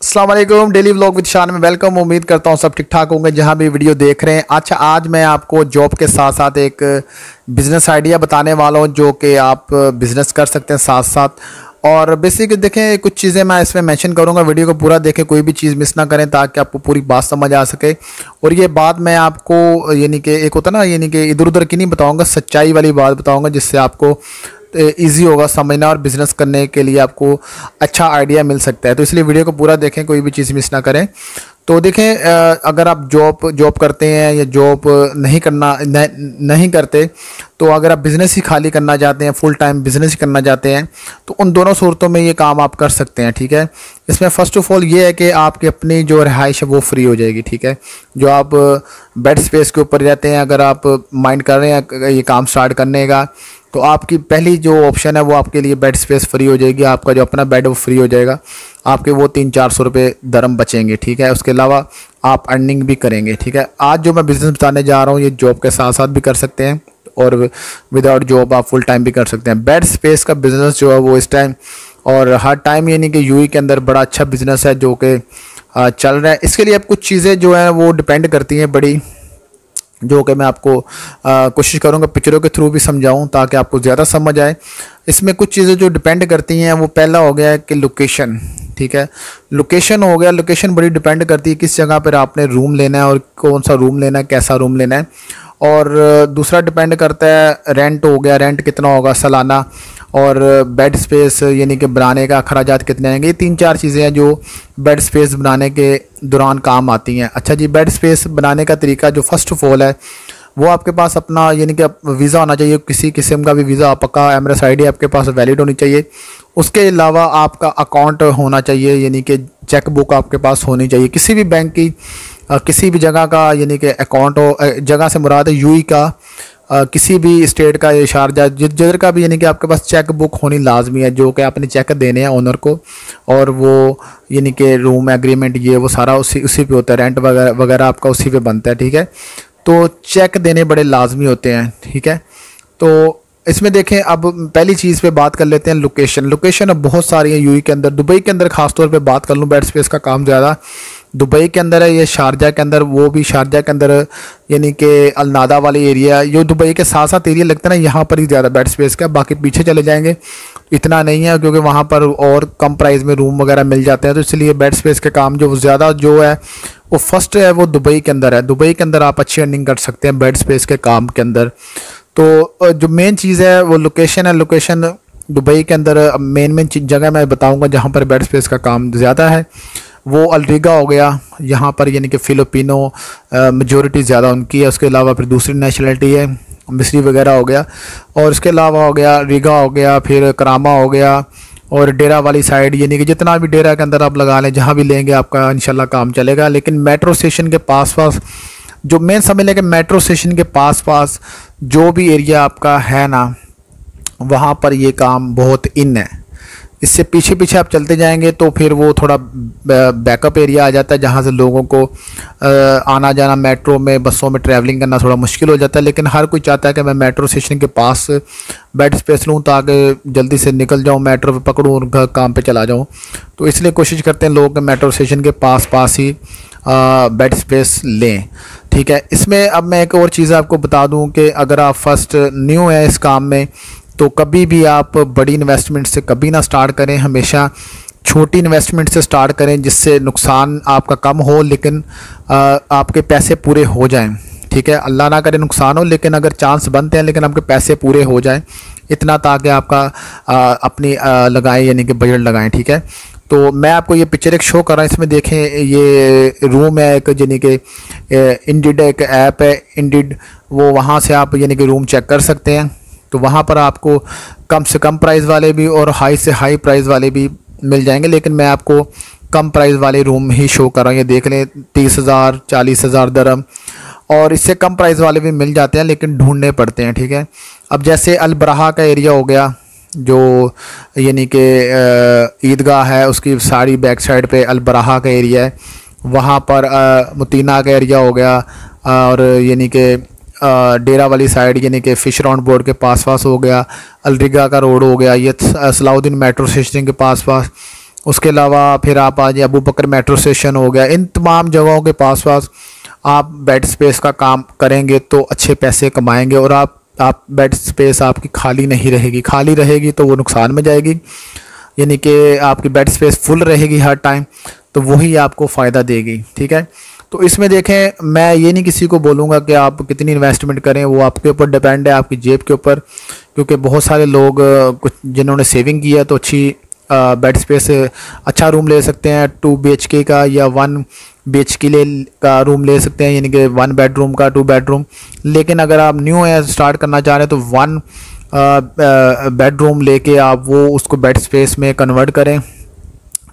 अस्सलाम वालेकुम। Daily vlog with शान में वेलकम। उम्मीद करता हूँ सब ठीक ठाक होंगे जहाँ भी वीडियो देख रहे हैं। अच्छा, आज मैं आपको जॉब के साथ साथ एक बिज़नेस आइडिया बताने वाला हूँ जो कि आप बिज़नेस कर सकते हैं साथ साथ। और बेसिकली देखें, कुछ चीज़ें मैं इसमें मेंशन करूँगा, वीडियो को पूरा देखें, कोई भी चीज़ मिस ना करें ताकि आपको पूरी बात समझ आ सके। और ये बात मैं आपको यानी कि एक होता ना, यानी कि इधर उधर की नहीं बताऊँगा, सच्चाई वाली बात बताऊँगा जिससे आपको इजी होगा समझना और बिज़नेस करने के लिए आपको अच्छा आइडिया मिल सकता है। तो इसलिए वीडियो को पूरा देखें, कोई भी चीज़ मिस ना करें। तो देखें, अगर आप जॉब करते हैं या जॉब नहीं करते, तो अगर आप बिज़नेस ही खाली करना चाहते हैं, फुल टाइम बिज़नेस ही करना चाहते हैं, तो उन दोनों सूरतों में ये काम आप कर सकते हैं। ठीक है, इसमें फ़र्स्ट ऑफ ऑल ये है कि आपकी अपनी जो रिहाइश है वो फ्री हो जाएगी। ठीक है, जो आप बेड स्पेस के ऊपर रहते हैं, अगर आप माइंड कर रहे हैं ये काम स्टार्ट करने का, तो आपकी पहली जो ऑप्शन है वो आपके लिए बेड स्पेस फ्री हो जाएगी। आपका जो अपना बेड है वो फ्री हो जाएगा, आपके वो 300-400 रुपये दरम बचेंगे। ठीक है, उसके अलावा आप अर्निंग भी करेंगे। ठीक है, आज जो मैं बिज़नेस बताने जा रहा हूँ ये जॉब के साथ साथ भी कर सकते हैं और विदाउट जॉब आप फुल टाइम भी कर सकते हैं। बेड स्पेस का बिज़नेस जो है वो इस टाइम और हर टाइम यानी कि यूएई के अंदर बड़ा अच्छा बिज़नेस है जो कि चल रहा है। इसके लिए अब कुछ चीज़ें जो हैं वो डिपेंड करती हैं बड़ी, जो कि मैं आपको कोशिश करूंगा पिक्चरों के थ्रू भी समझाऊं ताकि आपको ज़्यादा समझ आए। इसमें कुछ चीज़ें जो डिपेंड करती हैं वो पहला हो गया है कि लोकेशन। ठीक है, लोकेशन हो गया, लोकेशन बड़ी डिपेंड करती है किस जगह पर आपने रूम लेना है और कौन सा रूम लेना है, कैसा रूम लेना है। और दूसरा डिपेंड करता है रेंट हो गया, रेंट कितना होगा सालाना, और बेड स्पेस यानी कि बनाने का अखराजात कितने आएंगे। ये 3-4 चीज़ें हैं जो बेड स्पेस बनाने के दौरान काम आती हैं। अच्छा जी, बेड स्पेस बनाने का तरीका जो फ़र्स्ट ऑफ ऑल है वो आपके पास अपना यानी कि वीज़ा होना चाहिए, किसी किस्म का भी वीज़ा, पक्का एमरेस आईडी आपके पास वैलिड होनी चाहिए। उसके अलावा आपका अकाउंट होना चाहिए, यानी कि चेक बुक आपके पास होनी चाहिए, किसी भी बैंक की किसी भी जगह का यानी कि अकाउंट हो। जगह से मुराद है यूएई का, किसी भी स्टेट का या शारजा जिधर का भी, यानी कि आपके पास चेक बुक होनी लाजमी है जो कि आपने चेक देने हैं ओनर को। और वो यानी कि रूम एग्रीमेंट ये वो सारा उसी पे होता है, रेंट वगैरह आपका उसी पे बनता है। ठीक है, तो चेक देने बड़े लाजमी होते हैं। ठीक है, तो इसमें देखें, अब पहली चीज़ पे बात कर लेते हैं लोकेशन। लोकेशन अब बहुत सारी है यूएई के अंदर, दुबई के अंदर ख़ास तौर पे बात कर लूँ, बेड स्पेस का काम ज़्यादा दुबई के अंदर है, ये शारजा के अंदर, वो भी शारजा के अंदर यानी कि अलनादा वाली एरिया, जो दुबई के साथ साथ एरिया लगता है ना, यहाँ पर ही ज़्यादा बेड स्पेस का। बाकी पीछे चले जाएंगे इतना नहीं है क्योंकि वहाँ पर और कम प्राइस में रूम वगैरह मिल जाते हैं, तो इसलिए बेड स्पेस के काम जो ज़्यादा जो है वो फर्स्ट है वो दुबई के अंदर है। दुबई के अंदर आप अच्छी अर्निंग कर सकते हैं बेड स्पेस के काम के अंदर। तो जो मेन चीज़ है वो लोकेशन है। लोकेशन दुबई के अंदर मेन जगह मैं बताऊँगा जहाँ पर बेड स्पेस का काम ज़्यादा है, वो अलरिगा हो गया। यहाँ पर यानी कि फ़िलिपिनो मेजॉरिटी ज़्यादा उनकी है। उसके अलावा फिर दूसरी नेशनलिटी है, मिस्री वगैरह हो गया। और इसके अलावा हो गया रिगा हो गया, फिर करामा हो गया, और डेरा वाली साइड, यानी कि जितना भी डेरा के अंदर आप लगा लें, जहाँ भी लेंगे आपका इंशाल्लाह काम चलेगा। लेकिन मेट्रो स्टेशन के पास जो मेन समझ लें कि मेट्रो स्टेशन के पास जो भी एरिया आपका है ना, वहाँ पर ये काम बहुत इन है। इससे पीछे आप चलते जाएंगे तो फिर वो थोड़ा बैकअप एरिया आ जाता है जहाँ से लोगों को आना जाना, मेट्रो में बसों में ट्रैवलिंग करना थोड़ा मुश्किल हो जाता है। लेकिन हर कोई चाहता है कि मैं मेट्रो स्टेशन के पास बेड स्पेस लूँ ताकि जल्दी से निकल जाऊँ, मेट्रो पे पकड़ूँ और घर काम पे चला जाऊँ। तो इसलिए कोशिश करते हैं लोग मेट्रो स्टेशन के पास ही बेड स्पेस लें। ठीक है, इसमें अब मैं एक और चीज़ आपको बता दूँ कि अगर आप फर्स्ट न्यू है इस काम में, तो कभी भी आप बड़ी इन्वेस्टमेंट से कभी ना स्टार्ट करें, हमेशा छोटी इन्वेस्टमेंट से स्टार्ट करें जिससे नुकसान आपका कम हो लेकिन आपके पैसे पूरे हो जाएं। ठीक है, अल्लाह ना करे नुकसान हो, लेकिन अगर चांस बनते हैं लेकिन आपके पैसे पूरे हो जाएं, इतना ताकि आपका अपनी लगाएं यानी कि बजट लगाएं। ठीक है, तो मैं आपको ये पिक्चर एक शो कर रहा हूँ, इसमें देखें ये रूम है एक, यानी कि इंडिड एक ऐप है इंडिड, वो वहाँ से आप यानी कि रूम चेक कर सकते हैं। तो वहाँ पर आपको कम से कम प्राइस वाले भी और हाई से हाई प्राइस वाले भी मिल जाएंगे, लेकिन मैं आपको कम प्राइस वाले रूम ही शो कर रहा हूँ। ये देख लें 30,000 40,000 दरम, और इससे कम प्राइस वाले भी मिल जाते हैं लेकिन ढूंढने पड़ते हैं। ठीक है, अब जैसे अल बराहा का एरिया हो गया, जो यानी कि ईदगाह है उसकी सारी बैक साइड पे अल बराहा का एरिया है। वहाँ पर मुतीना का एरिया हो गया, और यानी कि डेरा वाली साइड यानी कि फ़िश राउंड बोर्ड के पास हो गया, अलरिगा का रोड हो गया, ये सलाउद्दीन मेट्रो स्टेशन के पास उसके अलावा फिर आप आ जाए अबू बकर मेट्रो स्टेशन हो गया, इन तमाम जगहों के पास पास आप बेड स्पेस का काम करेंगे तो अच्छे पैसे कमाएंगे। और आप बेड स्पेस आपकी खाली नहीं रहेगी, खाली रहेगी तो वो नुकसान में जाएगी, यानी कि आपकी बेड स्पेस फुल रहेगी हर टाइम, तो वही आपको फ़ायदा देगी। ठीक है, तो इसमें देखें, मैं ये नहीं किसी को बोलूँगा कि आप कितनी इन्वेस्टमेंट करें, वो आपके ऊपर डिपेंड है, आपकी जेब के ऊपर, क्योंकि बहुत सारे लोग कुछ जिन्होंने सेविंग की है तो अच्छी बेड स्पेस अच्छा रूम ले सकते हैं, 2 BHK का या 1 BHK का रूम ले सकते हैं, यानी कि 1 बेडरूम का 2 बेडरूम। लेकिन अगर आप न्यू है स्टार्ट करना चाह रहे हैं तो 1 बेडरूम लेके आप वो उसको बेड स्पेस में कन्वर्ट करें।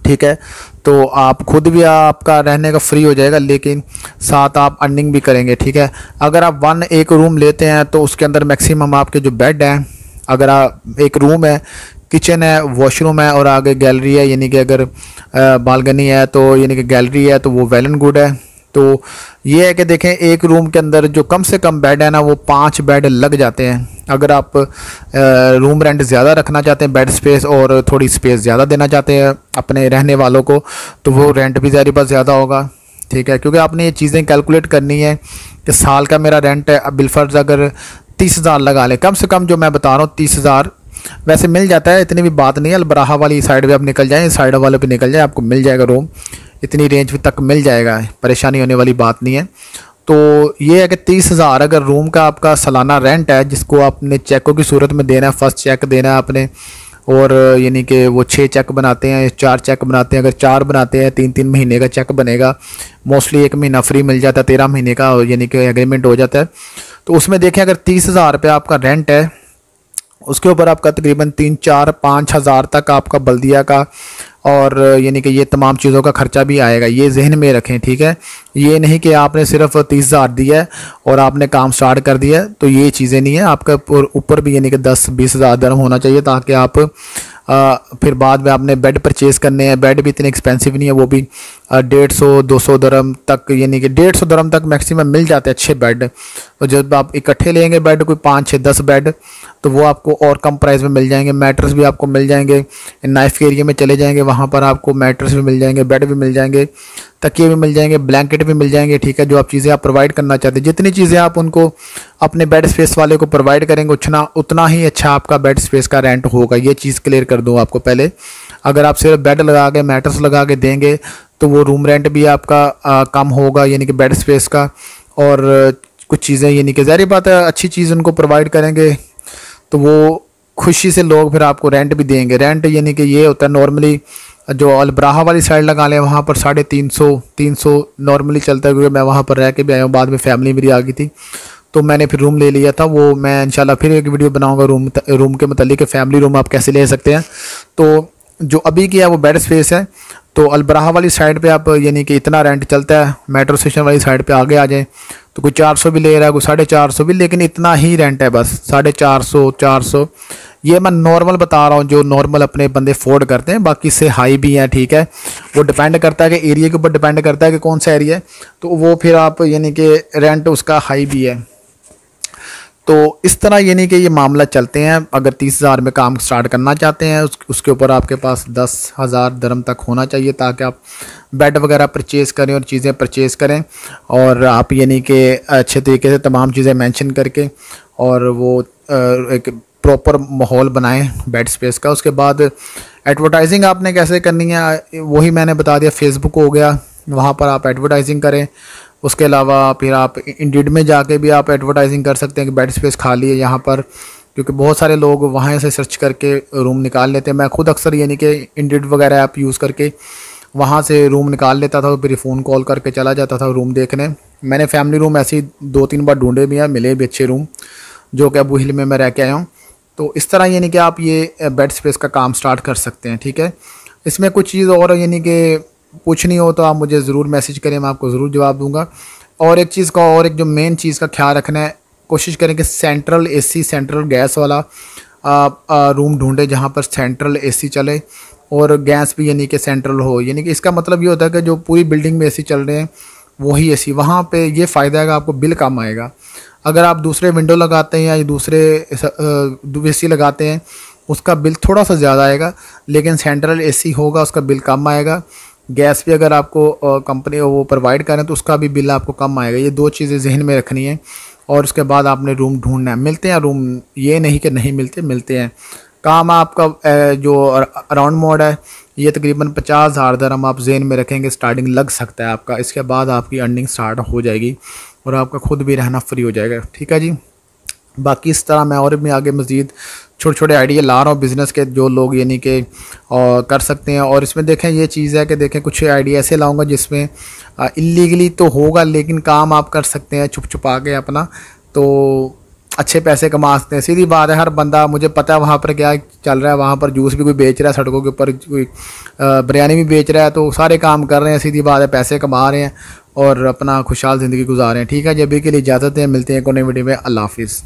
ठीक है, तो आप खुद भी आपका रहने का फ्री हो जाएगा, लेकिन साथ आप अर्निंग भी करेंगे। ठीक है, अगर आप 1 रूम लेते हैं तो उसके अंदर मैक्सिमम आपके जो बेड हैं, अगर आप एक रूम है, किचन है, वॉशरूम है और आगे गैलरी है, यानी कि अगर बालकनी है तो यानी कि गैलरी है, तो वो वेल एंड गुड है। तो ये है कि देखें, एक रूम के अंदर जो कम से कम बेड है ना, वो 5 बेड लग जाते हैं। अगर आप रूम रेंट ज़्यादा रखना चाहते हैं, बेड स्पेस और थोड़ी स्पेस ज़्यादा देना चाहते हैं अपने रहने वालों को, तो वो रेंट भी ज़ाहिर बात ज़्यादा होगा। ठीक है, क्योंकि आपने ये चीज़ें कैलकुलेट करनी है कि साल का मेरा रेंट है, अब बिलफर्ज अगर 30,000 लगा लें, कम से कम जो मैं बता रहा हूँ 30,000 वैसे मिल जाता है, इतनी भी बात नहीं है। अलबराहा वाली साइड पे आप निकल जाएं, साइड वाले पे निकल जाएं, आपको मिल जाएगा रूम, इतनी रेंज तक मिल जाएगा, परेशानी होने वाली बात नहीं है। तो ये है कि 30,000 अगर रूम का आपका सालाना रेंट है, जिसको आपने चेकों की सूरत में देना है, फर्स्ट चेक देना है आपने, और यानी कि वो 6 चेक बनाते हैं, 4 चेक बनाते हैं, अगर 4 बनाते हैं 3-3 महीने का चेक बनेगा, मोस्टली 1 महीना फ्री मिल जाता है, 13 महीने का यानी कि एग्रीमेंट हो जाता है। तो उसमें देखें, अगर 30,000 रुपये आपका रेंट है, उसके ऊपर आपका तकरीबन 3-4-5 हज़ार तक आपका बल्दिया का और यानी कि ये तमाम चीज़ों का खर्चा भी आएगा, ये जहन में रखें। ठीक है, ये नहीं कि आपने सिर्फ 30,000 दिया है और आपने काम स्टार्ट कर दिया है, तो ये चीज़ें नहीं है। आपका ऊपर भी यानी कि 10-20 हज़ार दरम होना चाहिए, ताकि आप फिर बाद में आपने बेड परचेज़ करने हैं। बेड भी इतने एक्सपेंसिव नहीं है, वो भी 150-200 दरम तक, यानी कि 150 दरम तक मैक्सिमम मिल जाते हैं अच्छे बेड। तो जब आप इकट्ठे लेंगे बेड, कोई 5-6-10 बेड, तो वो आपको और कम प्राइस में मिल जाएंगे। मैट्रेस भी आपको मिल जाएंगे, नाइफ के एरिया में चले जाएंगे, वहाँ पर आपको मैट्रेस भी मिल जाएंगे, बेड भी मिल जाएंगे, तकिए भी मिल जाएंगे, ब्लैंकेट भी मिल जाएंगे। ठीक है, जो आप चीज़ें आप प्रोवाइड करना चाहते हैं, जितनी चीज़ें आप उनको अपने बेड स्पेस वाले को प्रोवाइड करेंगे, उतना ही अच्छा आपका बेड स्पेस का रेंट होगा। ये चीज़ क्लियर कर दूँ आपको पहले। अगर आप सिर्फ बेड लगा के मैट्रेस लगा के देंगे तो वो रूम रेंट भी आपका कम होगा, यानी कि बेड स्पेस का, और कुछ चीज़ें यानी कि ज़ाहिर बात है अच्छी चीज़ उनको प्रोवाइड करेंगे तो वो खुशी से लोग फिर आपको रेंट भी देंगे। रेंट यानी कि ये होता है, नॉर्मली जो अलबराहा वाली साइड लगा लें, वहाँ पर 350 नॉर्मली चलता है, क्योंकि मैं वहाँ पर रह के भी आया हूँ, बाद में फैमिली मेरी आ गई थी तो मैंने फिर रूम ले लिया था। वो मैं इंशाल्लाह फिर एक वीडियो बनाऊँगा रूम के मतलब फैमिली रूम आप कैसे ले सकते हैं। तो जो अभी की है वो बेड स्पेस है। तो अलबराहा वाली साइड पे आप यानी कि इतना रेंट चलता है, मेट्रो स्टेशन वाली साइड पे आगे आ जाए तो कोई 400 भी ले रहा है, कोई 450 भी, लेकिन इतना ही रेंट है बस, 450-400। ये मैं नॉर्मल बता रहा हूँ, जो नॉर्मल अपने बंदे अफोर्ड करते हैं, बाकी से हाई भी हैं। ठीक है, वो डिपेंड करता है कि एरिया के ऊपर डिपेंड करता है कि कौन सा एरिया है, तो वो फिर आप यानी कि रेंट उसका हाई भी है। तो इस तरह यानी कि ये मामला चलते हैं। अगर 30,000 में काम स्टार्ट करना चाहते हैं, उसके ऊपर आपके पास 10,000 दरम तक होना चाहिए, ताकि आप बेड वगैरह परचेज़ करें और चीज़ें परचेज़ करें, और आप यानी कि अच्छे तरीके से तमाम चीज़ें मेंशन करके और वो एक प्रॉपर माहौल बनाएं बेड स्पेस का। उसके बाद एडवर्टाइजिंग आपने कैसे करनी है, वही मैंने बता दिया। फेसबुक हो गया, वहाँ पर आप एडवर्टाइजिंग करें। उसके अलावा फिर आप इंडीड में जाके भी आप एडवर्टाइजिंग कर सकते हैं कि बेड स्पेस खाली है यहाँ पर, क्योंकि बहुत सारे लोग वहाँ से सर्च करके रूम निकाल लेते हैं। मैं खुद अक्सर यानी कि इंडीड वगैरह ऐप यूज़ करके वहाँ से रूम निकाल लेता था, फिर फ़ोन कॉल करके चला जाता था रूम देखने। मैंने फैमिली रूम ऐसे ही 2-3 बार ढूंढे भी हैं, मिले भी अच्छे रूम, जो कि अबू हिल में मैं रह के आया हूँ। तो इस तरह यानी कि आप ये बेड स्पेस का काम स्टार्ट कर सकते हैं। ठीक है, इसमें कुछ चीज़ और यानी कि पूछनी हो तो आप मुझे ज़रूर मैसेज करें, मैं आपको ज़रूर जवाब दूंगा। और एक चीज़ का, और एक जो मेन चीज़ का ख्याल रखना है, कोशिश करें कि सेंट्रल एसी, सेंट्रल गैस वाला रूम ढूंढें जहाँ पर सेंट्रल एसी चले और गैस भी यानी कि सेंट्रल हो। यानी कि इसका मतलब ये होता है कि जो पूरी बिल्डिंग में एसी चल रहे हैं वही एसी, वहाँ पे ये फ़ायदा है कि आपको बिल कम आएगा। अगर आप दूसरे विंडो लगाते हैं या दूसरे एसी लगाते हैं, उसका बिल थोड़ा सा ज़्यादा आएगा, लेकिन सेंट्रल एसी होगा उसका बिल कम आएगा। गैस भी अगर आपको कंपनी वो प्रोवाइड करें तो उसका भी बिल आपको कम आएगा। ये दो चीज़ें जहन में रखनी है और उसके बाद आपने रूम ढूंढना है। मिलते हैं रूम, ये नहीं कि नहीं मिलते, मिलते हैं। काम आपका जो अराउंड मोड है ये तकरीबन 50,000 दरहम आप जेन में रखेंगे, स्टार्टिंग लग सकता है आपका। इसके बाद आपकी अर्निंग स्टार्ट हो जाएगी और आपका खुद भी रहना फ्री हो जाएगा। ठीक है जी। बाकी इस तरह मैं और भी आगे मज़ीद छोटे छोटे आइडिया ला रहा हूँ बिज़नेस के, जो लोग यानी कि कर सकते हैं। और इसमें देखें ये चीज़ है कि देखें कुछ आइडिया ऐसे लाऊंगा जिसमें इलीगली तो होगा लेकिन काम आप कर सकते हैं छुप छुपा के अपना, तो अच्छे पैसे कमा सकते हैं। सीधी बात है, हर बंदा, मुझे पता है वहाँ पर क्या चल रहा है, वहाँ पर जूस भी कोई बेच रहा है, सड़कों के ऊपर कोई बिरयानी भी बेच रहा है, तो सारे काम कर रहे हैं। सीधी बात है, पैसे कमा रहे हैं और अपना खुशहाल ज़िंदगी गुजार रहे हैं। ठीक है जी, अभी के लिए इजाज़त है, मिलते हैं एक और नई वीडियो में। अल्लाह हाफिज़।